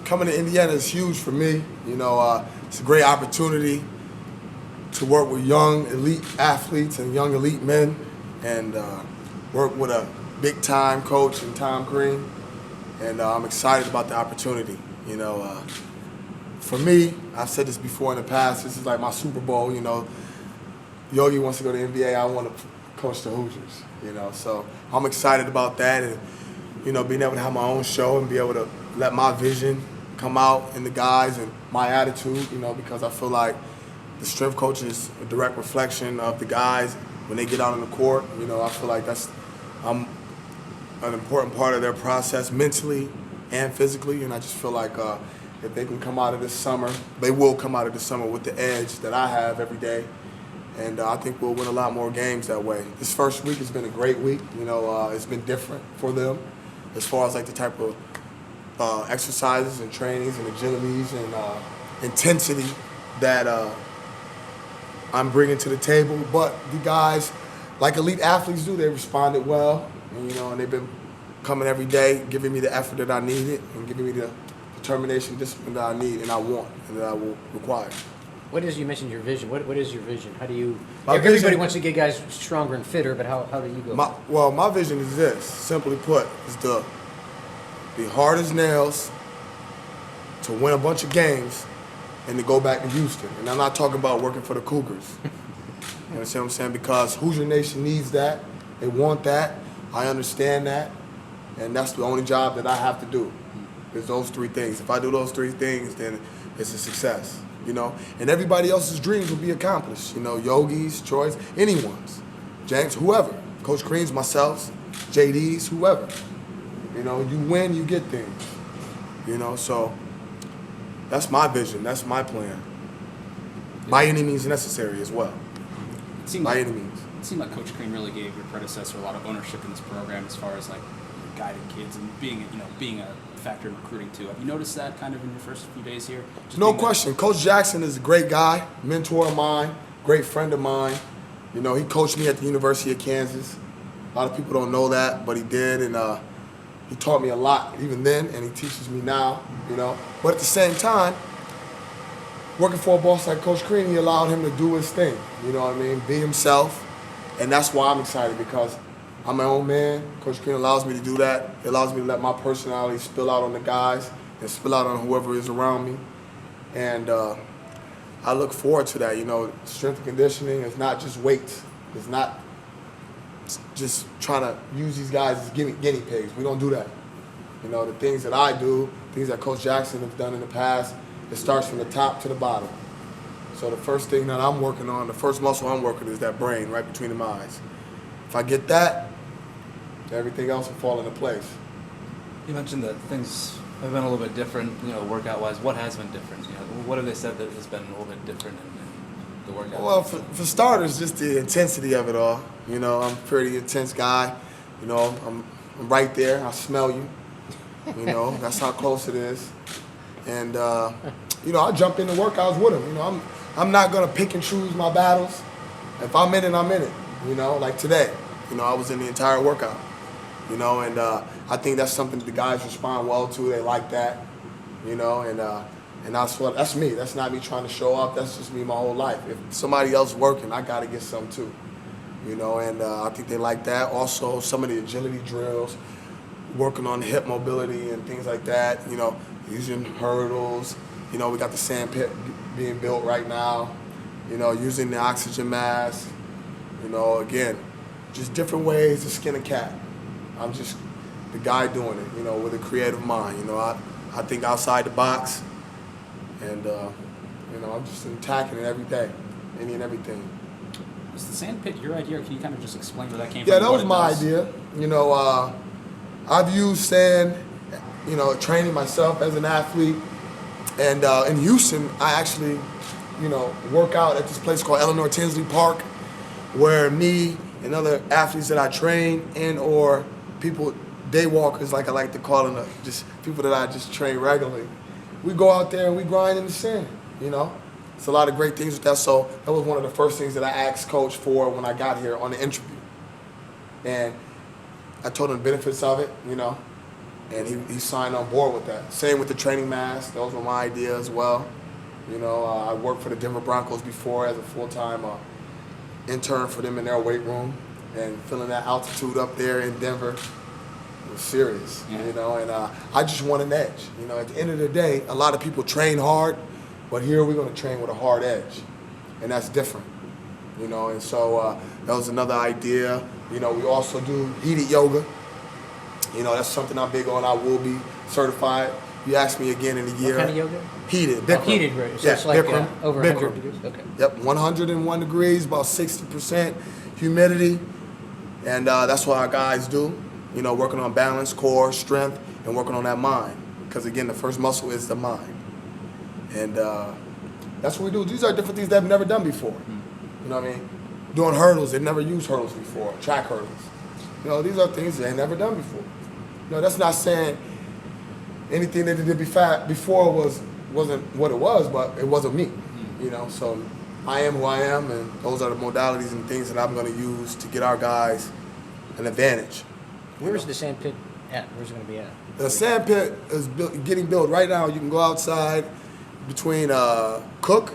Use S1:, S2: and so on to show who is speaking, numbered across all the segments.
S1: coming to Indiana is huge for me. It's a great opportunity to work with young elite athletes and young elite men, and work with a big-time coach in Tom Green. And I'm excited about the opportunity. For me, I've said this before in the past, this is like my Super Bowl. Yogi wants to go to the NBA, I want to coach the Hoosiers. So I'm excited about that, and being able to have my own show and be able to let my vision come out in the guys and my attitude. Because I feel like the strength coach is a direct reflection of the guys when they get out on the court. I feel like I'm an important part of their process mentally and physically, and I just feel like if they can come out of this summer, they will come out of this summer with the edge that I have every day. And I think we'll win a lot more games that way. This first week has been a great week. It's been different for them as far as like the type of exercises and trainings and agilities and intensity that I'm bringing to the table. But the guys, like elite athletes do, they responded well. And they've been coming every day, giving me the effort that I needed and giving me the determination, discipline that I need and I want and that I will require.
S2: You mentioned your vision. What is your vision? How do you?
S1: Everybody
S2: vision, wants to get guys stronger and fitter, but how do you go?
S1: My vision is this. Simply put, is the hard as nails to win a bunch of games and to go back to Houston. And I'm not talking about working for the Cougars. You understand what I'm saying? Because Hoosier Nation needs that. They want that. I understand that. And that's the only job that I have to do, is those three things. If I do those three things, then it's a success. And everybody else's dreams will be accomplished. Yogi's, Troy's, anyone's, James, whoever, Coach Crean's, myself, JD's, whoever. You win, you get things. So that's my vision, that's my plan. By any means necessary as well. By any means.
S3: It seemed like Coach Crean really gave your predecessor a lot of ownership in this program as far as like guiding kids and being a factor in recruiting too. Have you noticed that kind of in your first few days here?
S1: No question. Coach Jackson is a great guy, mentor of mine, great friend of mine. He coached me at the University of Kansas. A lot of people don't know that, but he did, and he taught me a lot even then, and he teaches me now. But at the same time, working for a boss like Coach Crean, he allowed him to do his thing. Be himself, and that's why I'm excited, because I'm my own man. Coach Crean allows me to do that. It allows me to let my personality spill out on the guys and spill out on whoever is around me. And I look forward to that. Strength and conditioning is not just weights. It's not just trying to use these guys as guinea pigs. We don't do that. The things that I do, things that Coach Jackson has done in the past, it starts from the top to the bottom. So the first thing that I'm working on, the first muscle I'm working is that brain right between the eyes. If I get that, everything else will fall into place.
S4: You mentioned that things have been a little bit different, workout-wise. What has been different? What have they said that has been a little bit different in the workout?
S1: Well, for starters, just the intensity of it all. I'm a pretty intense guy. I'm right there. I smell you. That's how close it is. And, I jump into workouts with them. I'm not going to pick and choose my battles. If I'm in it, I'm in it. Like today. I was in the entire workout. And I think that's something that the guys respond well to. They like that. And that's me. That's not me trying to show up. That's just me my whole life. If somebody else working, I got to get some too. And I think they like that. Also, some of the agility drills, working on hip mobility and things like that. Using hurdles. We got the sand pit being built right now. Using the oxygen mask. Again, just different ways to skin a cat. I'm just the guy doing it, with a creative mind. I think outside the box, and I'm just attacking it every day, any and everything.
S3: Was the sand pit your idea, or can you kind of just explain where that came from?
S1: Yeah, that was my idea. I've used sand, training myself as an athlete, and in Houston, I actually, work out at this place called Eleanor Tinsley Park, where me and other athletes that I train and or people, day walkers like I like to call them, just people that I just train regularly, we go out there and we grind in the sand, It's a lot of great things with that. So that was one of the first things that I asked Coach for when I got here on the interview. And I told him the benefits of it, and he signed on board with that. Same with the training mask. Those were my idea as well. You know, I worked for the Denver Broncos before as a full-time intern for them in their weight room, and feeling that altitude up there in Denver was serious.
S3: Yeah.
S1: You know, and I just want an edge. You know, at the end of the day, a lot of people train hard, but here we're going to train with a hard edge, and that's different. You know, and so that was another idea. You know, we also do heated yoga. You know, that's something I'm big on. I will be certified. You ask me again in a year.
S2: What kind of yoga?
S1: Heated,
S2: Oh,
S1: Bikram.
S2: heated, right? So
S1: Yeah,
S2: it's like
S1: Bikram.
S2: over
S1: Bikram.
S2: 100 degrees? Okay.
S1: Yep, 101 degrees, about 60% humidity. And that's what our guys do. You know, working on balance, core, strength, and working on that mind. Because again, the first muscle is the mind. And that's what we do. These are different things they've never done before. You know what I mean? Doing hurdles, they've never used hurdles before, track hurdles. You know, these are things they've never done before. You know, that's not saying anything that they did before wasn't what it was, but it wasn't me. You know, so I am who I am, and those are the modalities and things that I'm going to use to get our guys an advantage.
S2: Where's the sand pit at? Where's it going to be at?
S1: The sand pit is getting built right now. You can go outside between Cook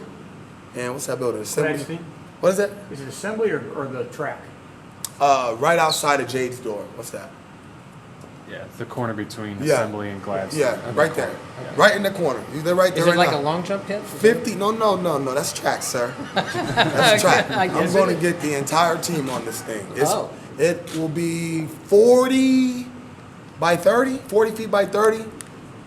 S1: and what's that building? Assembly. What is that?
S5: Is it assembly or the track?
S1: Right outside of Jade's door. What's that?
S6: Yeah, it's the corner between
S1: Yeah.
S6: Assembly and Gladstone.
S1: Yeah, right there. Right in the corner. They're right there
S2: Is it
S1: right
S2: like
S1: now.
S2: a long jump pit?
S1: 50? No. That's track, sir. That's track. I'm going to get the entire team on this thing.
S2: Oh.
S1: It will be 40 by 30, 40 feet by 30.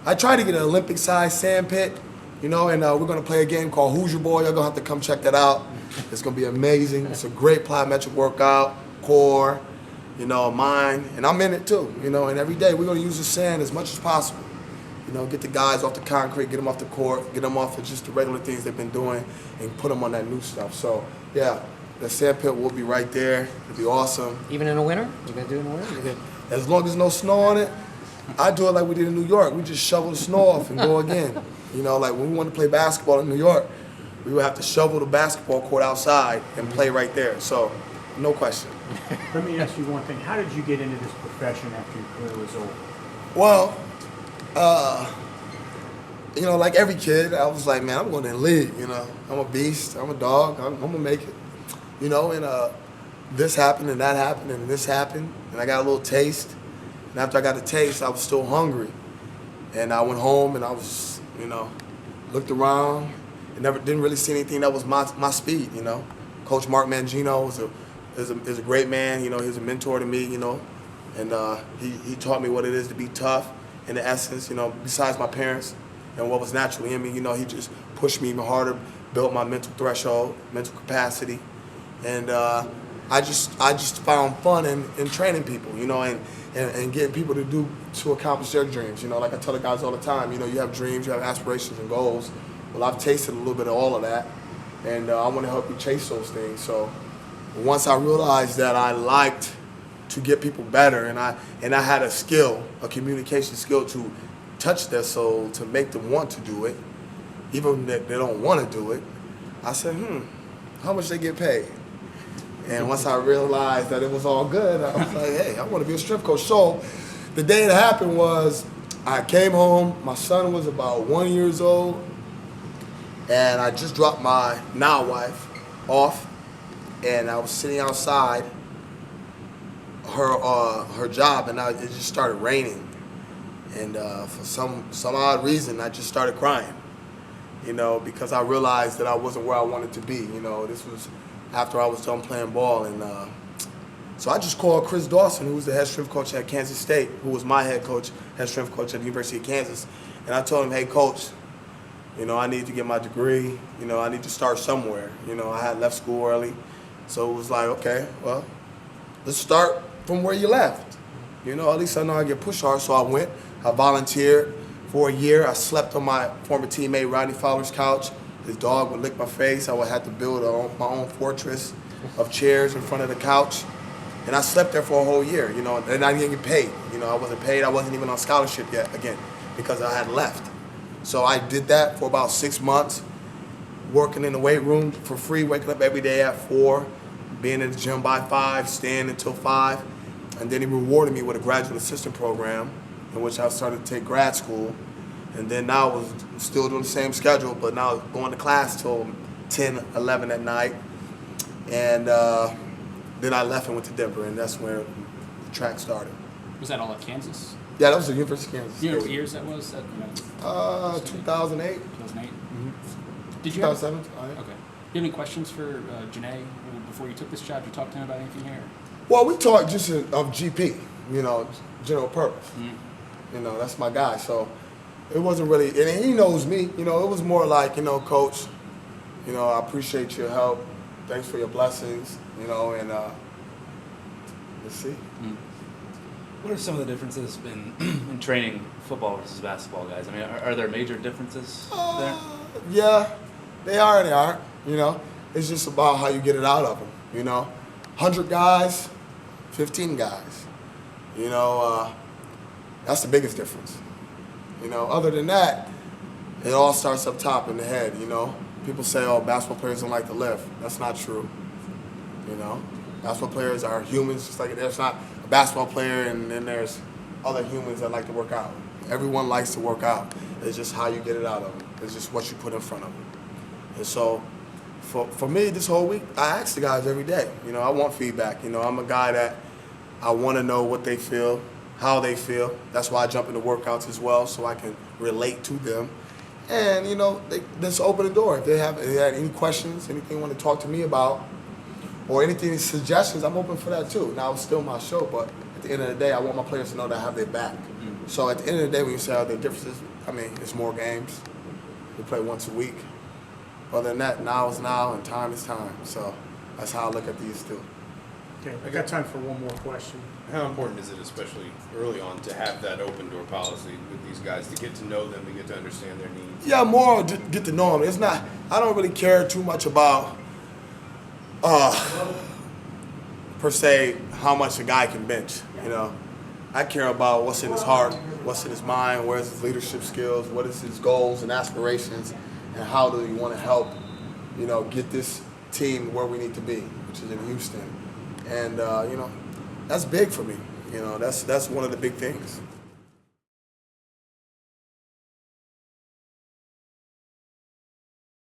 S1: I tried to get an Olympic-sized sand pit, you know, and we're going to play a game called Who's Your Boy. You're going to have to come check that out. It's going to be amazing. It's a great plyometric workout, core, you know, mind, and I'm in it too, you know, and every day we're going to use the sand as much as possible. You know, get the guys off the concrete, get them off the court, get them off of just the regular things they've been doing, and put them on that new stuff. So, yeah, the sand pit will be right there. It'll be awesome.
S2: Even in the winter? You going to do it in the winter? You gonna-
S1: As long as there's no snow on it, I do it like we did in New York. We just shovel the snow off and go again. You know, like when we wanted to play basketball in New York, we would have to shovel the basketball court outside and play right there. So, no question.
S5: Let me ask you one thing. How did you get into this profession after your career was over?
S1: Well, you know, like every kid, I was like, man, I'm going to the league, you know. I'm a beast. I'm a dog. I'm going to make it. You know, and this happened and that happened and this happened. And I got a little taste. And after I got the taste, I was still hungry. And I went home and I was, you know, looked around and didn't really see anything that was my speed, you know. Coach Mark Mangino is a great man, you know. He was a mentor to me, you know. And he taught me what it is to be tough in the essence, you know, besides my parents and what was naturally in me, you know. He just pushed me even harder, built my mental threshold, mental capacity. And I just found fun in training people, you know, and getting people to accomplish their dreams. You know, like I tell the guys all the time, you know, you have dreams, you have aspirations and goals. Well, I've tasted a little bit of all of that, and I want to help you chase those things. So once I realized that I liked to get people better, and I had a skill, a communication skill to touch their soul, to make them want to do it, even if they don't want to do it, I said, how much they get paid? And once I realized that it was all good, I was like, hey, I want to be a strength coach. So the day it happened was I came home, my son was about 1 year old, and I just dropped my now wife off, and I was sitting outside her job, and it just started raining. And for some odd reason, I just started crying, you know, because I realized that I wasn't where I wanted to be. You know, this was after I was done playing ball. And so I just called Chris Dawson, who was the head strength coach at Kansas State, who was my head strength coach at the University of Kansas. And I told him, hey, coach, you know, I need to get my degree. You know, I need to start somewhere. You know, I had left school early. So it was like, okay, well, let's start from where you left. You know, at least I know I get pushed hard. So I went. I volunteered for a year. I slept on my former teammate Rodney Fowler's couch. His dog would lick my face. I would have to build my own fortress of chairs in front of the couch. And I slept there for a whole year, you know, and I didn't get paid. You know, I wasn't paid. I wasn't even on scholarship yet, again, because I had left. So I did that for about 6 months, working in the weight room for free, waking up every day at 4, being in the gym by 5, staying until 5. And then he rewarded me with a graduate assistant program in which I started to take grad school. And then now I was still doing the same schedule, but now going to class till 10, 11 at night. And then I left and went to Denver, and that's where the track started.
S3: Was that all at Kansas?
S1: Yeah, that was the University of Kansas.
S3: Do you know what years that was?
S1: 2008.
S3: 2008?
S1: Mm-hmm.
S3: Did you have,
S1: 2007.
S3: okay. Do you have any questions for Janae before you took this job? Did you talk to him about anything here?
S1: Well, we talked just of GP, general purpose.
S3: Mm-hmm.
S1: That's my guy. So it wasn't really, and he knows me. It was more like, Coach, I appreciate your help. Thanks for your blessings, and let's see.
S3: Mm-hmm.
S4: What are some of the differences in training football versus basketball guys? I mean, are there major differences there?
S1: Yeah, they are and they aren't. It's just about how you get it out of them. 100 guys, 15 guys. That's the biggest difference. Other than that, it all starts up top in the head. People say, "Oh, basketball players don't like to lift." That's not true. Basketball players are humans, just like there's not a basketball player and then there's other humans that like to work out. Everyone likes to work out. It's just how you get it out of them. It's just what you put in front of them. And so, for me, this whole week, I ask the guys every day. I want feedback. I'm a guy that I want to know what they feel, how they feel. That's why I jump into workouts as well, so I can relate to them. And, they just open the door. If they had any questions, anything they want to talk to me about, or anything, suggestions, I'm open for that too. Now, it's still my show, but at the end of the day, I want my players to know that I have their back. Mm-hmm. So at the end of the day, when you say, are there differences? It's more games. We play once a week. Other than that, now is now and time is time. So that's how I look at these two.
S5: Okay, I got time for one more question.
S7: How important is it, especially early on, to have that open door policy with these guys, to get to know them, to get to understand their needs?
S1: Yeah, more to get to know them. It's not, I don't really care too much about, per se, how much a guy can bench, I care about what's in his heart, what's in his mind, where's his leadership skills, what is his goals and aspirations, and how do you want to help, get this team where we need to be, which is in Houston. And, that's big for me. That's one of the big things.